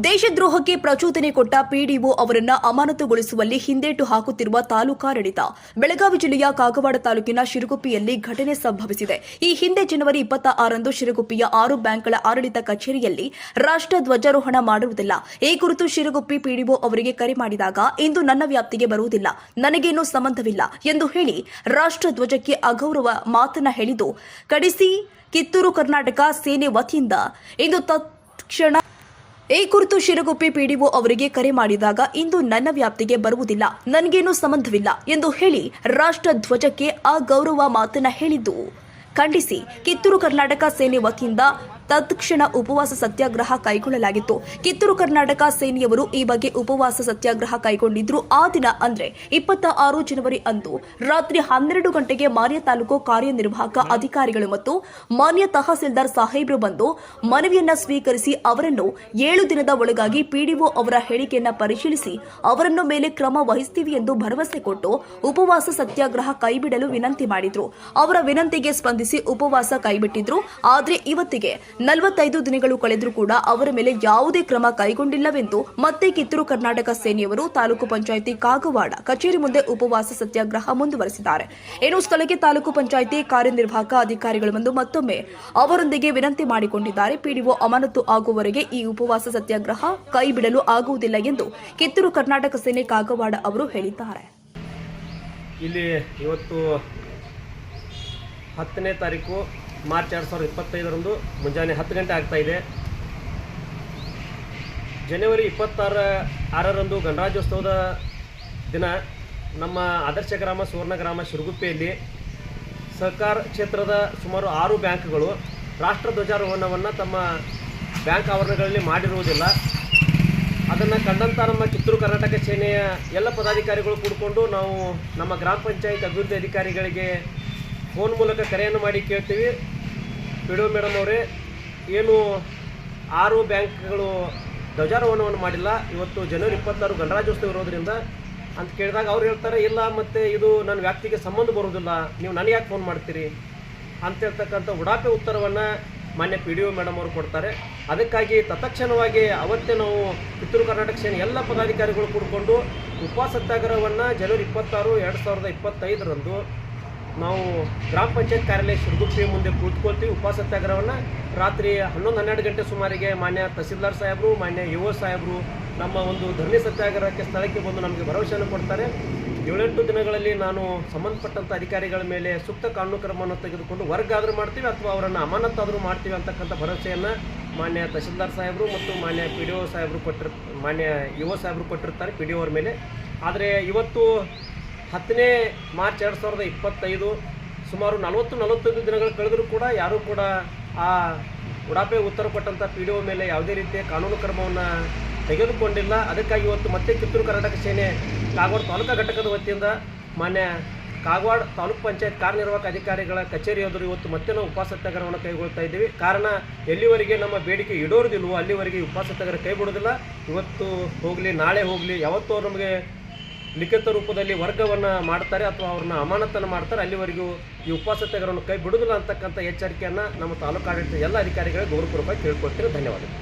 ದೇಶದ್ರೋಹಕ್ಕೆ ಪ್ರಚೋದನೆ ಕೊಟ್ಟ ಪಿಡಿಒ ಅವರನ್ನ ಅಮಾನತುಗೊಳಿಸುವಲ್ಲಿ ಹಿಂದೇಟು ಹಾಕುತ್ತಿರುವ ತಾಲೂಕಾಡಳಿತ. ಬೆಳಗಾವಿ ಜಿಲ್ಲೆಯ ಕಾಗವಾಡ ತಾಲೂಕಿನ ಶಿರಗುಪ್ಪಿಯಲ್ಲಿ ಘಟನೆ ಸಂಭವಿಸಿದೆ. ಈ ಹಿಂದೆ ಜನವರಿ 26ರಂದು ಶಿರಗುಪ್ಪಿಯ 6 ಬ್ಯಾಂಕ್ಗಳ ಆಡಳಿತ ಕಚೇರಿಯಲ್ಲಿ ರಾಷ್ಟ್ರ ಧ್ವಜಾರೋಹಣ ಮಾಡುವುದಿಲ್ಲ. ಈ ಕುರಿತು ಶಿರಗುಪ್ಪಿ ಪಿಡಿಒ ಅವರಿಗೆ ಕರೆ ಮಾಡಿದಾಗ, ಇಂದು ನನ್ನ ವ್ಯಾಪ್ತಿಗೆ ಬರುವುದಿಲ್ಲ, ನನಗೇನೂ ಸಂಬಂಧವಿಲ್ಲ ಎಂದು ಹೇಳಿ ರಾಷ್ಟ್ರ ಧ್ವಜಕ್ಕೆ ಅಗೌರವ ಮಾತನ್ನ ಹೇಳಿದ್ದು, ಕಡಿಸಿ ಕಿತ್ತೂರು ಕರ್ನಾಟಕ ಸೇನೆ ವತಿಯಿಂದ ಇಂದು ತತ್ಕ್ಷಣ ಈ ಕುರಿತು ಶಿರಗುಪ್ಪಿ ಪಿಡಿಒ ಅವರಿಗೆ ಕರೆ ಮಾಡಿದಾಗ, ಇಂದು ನನ್ನ ವ್ಯಾಪ್ತಿಗೆ ಬರುವುದಿಲ್ಲ, ನನಗೇನೂ ಸಂಬಂಧವಿಲ್ಲ ಎಂದು ಹೇಳಿ ರಾಷ್ಟ್ರ ಧ್ವಜಕ್ಕೆ ಅಗೌರವ ಮಾತನ್ನ ಹೇಳಿದ್ದು ಖಂಡಿಸಿ ಕಿತ್ತೂರು ಕರ್ನಾಟಕ ಸೇನೆ ವತಿಯಿಂದ ತತ್ಕ್ಷಣ ಉಪವಾಸ ಸತ್ಯಾಗ್ರಹ ಕೈಗೊಳ್ಳಲಾಗಿತ್ತು. ಕಿತ್ತೂರು ಕರ್ನಾಟಕ ಸೇನೆಯವರು ಈ ಬಗ್ಗೆ ಉಪವಾಸ ಸತ್ಯಾಗ್ರಹ ಕೈಗೊಂಡಿದ್ರು. ಆ ದಿನ ಅಂದ್ರೆ 26 ಜನವರಿ ಅಂದು ರಾತ್ರಿ 12 ಗಂಟೆಗೆ ಮಾನ್ಯ ತಾಲೂಕು ಕಾರ್ಯನಿರ್ವಾಹಕ ಅಧಿಕಾರಿಗಳು ಮತ್ತು ಮಾನ್ಯ ತಹಸೀಲ್ದಾರ್ ಸಾಹೇಬ್ರು ಬಂದು ಮನವಿಯನ್ನ ಸ್ವೀಕರಿಸಿ ಅವರನ್ನು 7 ದಿನದ ಒಳಗಾಗಿ ಪಿಡಿಒ ಅವರ ಹೇಳಿಕೆಯನ್ನ ಪರಿಶೀಲಿಸಿ ಅವರನ್ನು ಮೇಲೆ ಕ್ರಮ ವಹಿಸುತ್ತೀವಿ ಎಂದು ಭರವಸೆ ಕೊಟ್ಟು ಉಪವಾಸ ಸತ್ಯಾಗ್ರಹ ಕೈಬಿಡಲು ವಿನಂತಿ ಮಾಡಿದ್ರು. ಅವರ ವಿನಂತಿಗೆ ಸ್ಪಂದಿಸಿ ಉಪವಾಸ ಕೈಬಿಟ್ಟಿದ್ರು. ಆದ್ರೆ ಇವತ್ತಿಗೆ 45 ದಿನಗಳು ಕಳೆದರೂ ಕೂಡ ಅವರ ಮೇಲೆ ಯಾವುದೇ ಕ್ರಮ ಕೈಗೊಂಡಿಲ್ಲವೆಂದು ಮತ್ತೆ ಕಿತ್ತೂರು ಕರ್ನಾಟಕ ಸೇನೆಯವರು ತಾಲೂಕು ಪಂಚಾಯಿತಿ ಕಾಗವಾಡ ಕಚೇರಿ ಮುಂದೆ ಉಪವಾಸ ಸತ್ಯಾಗ್ರಹ ಮುಂದುವರೆಸಿದ್ದಾರೆ. ಇನ್ನು ಸ್ಥಳಕ್ಕೆ ತಾಲೂಕು ಪಂಚಾಯಿತಿ ಕಾರ್ಯನಿರ್ವಾಹಕ ಅಧಿಕಾರಿಗಳು ಬಂದು ಮತ್ತೊಮ್ಮೆ ಅವರೊಂದಿಗೆ ವಿನಂತಿ ಮಾಡಿಕೊಂಡಿದ್ದಾರೆ. ಪಿಡಿಒ ಅಮಾನತು ಆಗುವವರೆಗೆ ಈ ಉಪವಾಸ ಸತ್ಯಾಗ್ರಹ ಕೈಬಿಡಲು ಆಗುವುದಿಲ್ಲ ಎಂದು ಕಿತ್ತೂರು ಕರ್ನಾಟಕ ಸೇನೆ ಕಾಗವಾಡ ಅವರು ಹೇಳಿದ್ದಾರೆ. ಇಲ್ಲಿ ಇವತ್ತು 10ನೇ ತಾರೀಕು ಮಾರ್ಚ್ 2025ರಂದು ಮುಂಜಾನೆ 10 ಗಂಟೆ ಆಗ್ತಾ ಇದೆ. ಜನವರಿ 26ರಂದು ಗಣರಾಜ್ಯೋತ್ಸವದ ದಿನ ನಮ್ಮ ಆದರ್ಶ ಗ್ರಾಮ ಸುವರ್ಣ ಗ್ರಾಮ ಶಿರಗುಪ್ಪಿಯಲ್ಲಿ ಸಹಕಾರ ಕ್ಷೇತ್ರದ ಸುಮಾರು 6 ಬ್ಯಾಂಕ್ಗಳು ರಾಷ್ಟ್ರ ಧ್ವಜಾರೋಹಣವನ್ನು ತಮ್ಮ ಬ್ಯಾಂಕ್ ಆವರಣಗಳಲ್ಲಿ ಮಾಡಿರುವುದಿಲ್ಲ. ಅದನ್ನು ಕಂಡಂಥ ನಮ್ಮ ಕಿತ್ತೂರು ಕರ್ನಾಟಕ ಸೇನೆಯ ಎಲ್ಲ ಪದಾಧಿಕಾರಿಗಳು ಕೂಡಿಕೊಂಡು ನಾವು ನಮ್ಮ ಗ್ರಾಮ ಪಂಚಾಯತ್ ಅಭಿವೃದ್ಧಿ ಅಧಿಕಾರಿಗಳಿಗೆ ಫೋನ್ ಮೂಲಕ ಕರೆಯನ್ನು ಮಾಡಿ ಕೇಳ್ತೀವಿ, ಪಿಡಿಒ ಮೇಡಮ್ ಅವರೇ, ಏನು 6 ಬ್ಯಾಂಕ್ಗಳು ಧ್ವಜಾರೋಹಣವನ್ನು ಮಾಡಿಲ್ಲ, ಇವತ್ತು ಜನವರಿ 26 ಗಣರಾಜ್ಯೋತ್ಸವ ಇರೋದ್ರಿಂದ ಅಂತ ಕೇಳಿದಾಗ ಅವ್ರು ಹೇಳ್ತಾರೆ, ಇಲ್ಲ ಮತ್ತು ಇದು ನನ್ನ ವ್ಯಾಪ್ತಿಗೆ ಸಂಬಂಧ ಬರೋದಿಲ್ಲ, ನೀವು ನನಗೆ ಯಾಕೆ ಫೋನ್ ಮಾಡ್ತೀರಿ ಅಂತ ಹೇಳ್ತಕ್ಕಂಥ ಉಡಾಪೆ ಉತ್ತರವನ್ನು ಮಾನ್ಯ ಪಿಡಿಒ ಮೇಡಮ್ ಅವರು ಕೊಡ್ತಾರೆ. ಅದಕ್ಕಾಗಿ ತತ್ಕ್ಷಣವಾಗಿ ಅವತ್ತೇ ನಾವು ಕಿತ್ತೂರು ಕರ್ನಾಟಕ ಸೇನೆ ಎಲ್ಲ ಪದಾಧಿಕಾರಿಗಳು ಕೂಡಿಕೊಂಡು ಉಪವಾಸ ಸತ್ಯಾಗ್ರಹವನ್ನು ಜನವರಿ 26, 2025ರಂದು ನಾವು ಗ್ರಾಮ ಪಂಚಾಯತ್ ಕಾರ್ಯಾಲಯ ಶಿರಗುಪ್ಪಿ ಮುಂದೆ ಕೂತ್ಕೊಳ್ತೀವಿ. ಉಪವಾಸ ಸತ್ಯಾಗ್ರಹವನ್ನು ರಾತ್ರಿ 11-12 ಗಂಟೆ ಸುಮಾರಿಗೆ ಮಾನ್ಯ ತಹಸೀಲ್ದಾರ್ ಸಾಹೇಬರು, ಮಾನ್ಯ ಇಒ ಸಾಹೇಬರು ನಮ್ಮ ಒಂದು ಧರಣಿ ಸತ್ಯಾಗ್ರಹಕ್ಕೆ ಸ್ಥಳಕ್ಕೆ ಬಂದು ನಮಗೆ ಭರವಸೆಯನ್ನು ಕೊಡ್ತಾರೆ. 7-8 ದಿನಗಳಲ್ಲಿ ನಾನು ಸಂಬಂಧಪಟ್ಟಂಥ ಅಧಿಕಾರಿಗಳ ಮೇಲೆ ಸೂಕ್ತ ಕಾನೂನು ಕ್ರಮವನ್ನು ತೆಗೆದುಕೊಂಡು ವರ್ಗ ಆದರೂ ಮಾಡ್ತೀವಿ ಅಥವಾ ಅವರನ್ನು ಅಮಾನತ್ತಾದರೂ ಮಾಡ್ತೀವಿ ಅಂತಕ್ಕಂಥ ಭರವಸೆಯನ್ನು ಮಾನ್ಯ ತಹಸೀಲ್ದಾರ್ ಸಾಹೇಬರು ಮತ್ತು ಮಾನ್ಯ ಪಿಡಿಒ ಸಾಹೇಬರು ಮಾನ್ಯ ಇಒ ಸಾಹೇಬರು ಕೊಟ್ಟಿರ್ತಾರೆ ಪಿಡಿಒ ಅವ್ರ ಮೇಲೆ. ಆದರೆ ಇವತ್ತು 10ನೇ ಮಾರ್ಚ್ 2025 ಸುಮಾರು 40-45 ದಿನಗಳು ಕಳೆದರೂ ಕೂಡ ಯಾರೂ ಕೂಡ ಆ ಉಡಾಪೆ ಉತ್ತರ ಕೊಟ್ಟಂಥ ಪಿಡಿಒ ಮೇಲೆ ಯಾವುದೇ ರೀತಿಯ ಕಾನೂನು ಕ್ರಮವನ್ನು ತೆಗೆದುಕೊಂಡಿಲ್ಲ. ಅದಕ್ಕಾಗಿ ಇವತ್ತು ಮತ್ತೆ ಕಿತ್ತೂರು ಕರ್ನಾಟಕ ಸೇನೆ ಕಾಗವಾಡ ತಾಲೂಕಾ ಘಟಕದ ವತಿಯಿಂದ ಮಾನ್ಯ ಕಾಗವಾಡ ತಾಲೂಕು ಪಂಚಾಯತ್ ಕಾರ್ಯನಿರ್ವಾಹಕ ಅಧಿಕಾರಿಗಳ ಕಚೇರಿ ಎದುರು ಇವತ್ತು ಮತ್ತೆ ನಾವು ಉಪವಾಸ ಸತ್ಯಾಗ್ರಹವನ್ನು ಕೈಗೊಳ್ತಾ ಇದ್ದೀವಿ. ಕಾರಣ, ಎಲ್ಲಿವರೆಗೆ ನಮ್ಮ ಬೇಡಿಕೆ ಈಡೇರೋದಿಲ್ವೋ ಅಲ್ಲಿವರೆಗೆ ಉಪವಾಸ ಸತ್ಯಾಗ್ರಹ ಕೈ ಬಿಡೋದಿಲ್ಲ. ಇವತ್ತು ಹೋಗಲಿ, ನಾಳೆ ಹೋಗಲಿ, ಯಾವತ್ತೂ ನಮಗೆ ಲಿಖಿತ ರೂಪದಲ್ಲಿ ವರ್ಗವನ್ನು ಮಾಡ್ತಾರೆ ಅಥವಾ ಅವ್ರನ್ನ ಅಮಾನತನ್ನು ಮಾಡ್ತಾರೆ, ಅಲ್ಲಿವರೆಗೂ ಈ ಉಪವಾಸ ಸತ್ಯಾಗ್ರಹವನ್ನು ಕೈ ಬಿಡುವುದಿಲ್ಲ ಅಂತಕ್ಕಂಥ ಎಚ್ಚರಿಕೆಯನ್ನು ನಮ್ಮ ತಾಲೂಕು ಆಡಳಿತ ಎಲ್ಲ ಅಧಿಕಾರಿಗಳಿಗೆ ಗೌರವಪೂರ್ವಕವಾಗಿ ತಿಳ್ಕೊಡ್ತೀನಿ. ಧನ್ಯವಾದಗಳು.